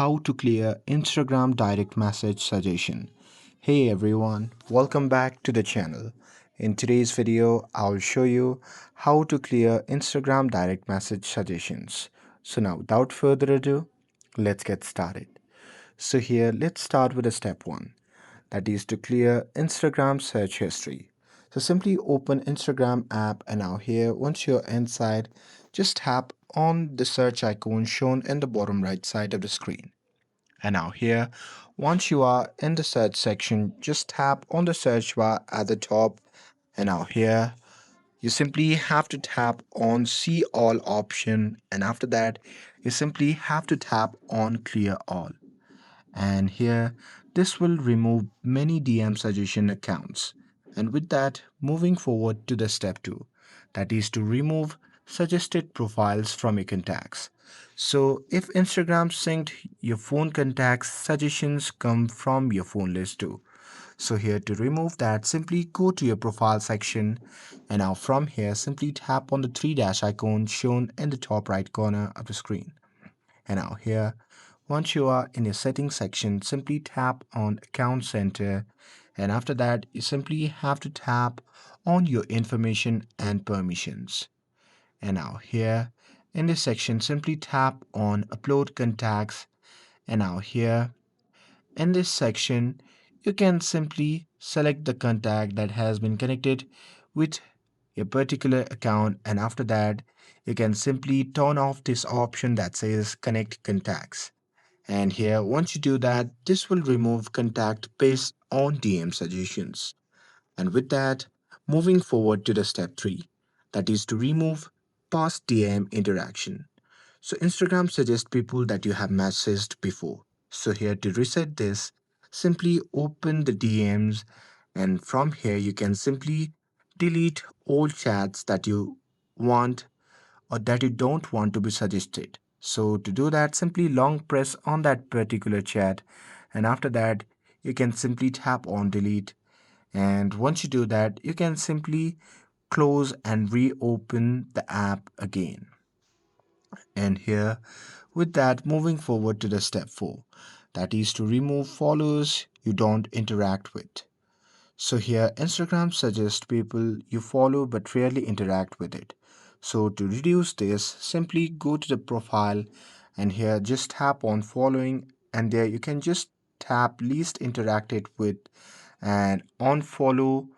how to clear Instagram direct message suggestion. Hey everyone, welcome back to the channel. In today's video, I'll show you how to clear Instagram direct message suggestions. So now without further ado, let's get started. So here, let's start with a step 1, that is to clear Instagram search history. So simply open Instagram app and now here once you're inside, just tap on the search icon shown in the bottom right side of the screen. And now here, once you are in the search section, just tap on the search bar at the top. And now here, you simply have to tap on see all option, and after that, you simply have to tap on clear all. And here, this will remove many DM suggestion accounts. And with that, moving forward to the step 2, that is to remove suggested profiles from your contacts. So if Instagram synced your phone contacts, suggestions come from your phone list too. So here to remove that, simply go to your profile section, and now from here simply tap on the three dash icon shown in the top right corner of the screen. And now here, once you are in your settings section, simply tap on account center, and after that you simply have to tap on your information and permissions. And now here in this section, simply tap on upload contacts, and now here in this section you can simply select the contact that has been connected with a particular account, and after that you can simply turn off this option that says connect contacts. And here, once you do that, this will remove contact based on DM suggestions. And with that, moving forward to the step 3, that is to remove past DM interaction. So Instagram suggests people that you have messaged before. So here to reset this, simply open the DMs, and from here you can simply delete all chats that you want or that you don't want to be suggested. So to do that, simply long press on that particular chat, and after that you can simply tap on delete. And once you do that, you can simply close and reopen the app again. And here, with that, moving forward to the step 4, that is to remove followers you don't interact with. So here Instagram suggests people you follow but rarely interact with it. So to reduce this, simply go to the profile, and here just tap on following, and there you can just tap least interacted with and unfollow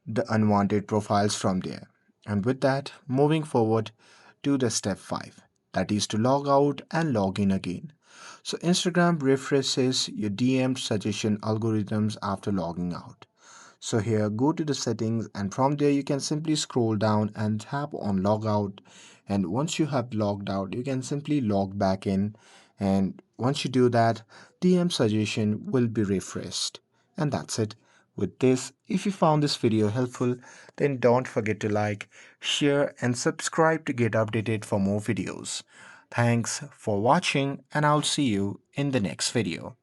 the unwanted profiles from there. And with that, moving forward to the step 5, that is to log out and log in again. So Instagram refreshes your DM suggestion algorithms after logging out. So here go to the settings, and from there you can simply scroll down and tap on log out, and once you have logged out you can simply log back in, and once you do that, DM suggestion will be refreshed. And that's it. With this, if you found this video helpful, then don't forget to like, share and subscribe to get updated for more videos. Thanks for watching, and I'll see you in the next video.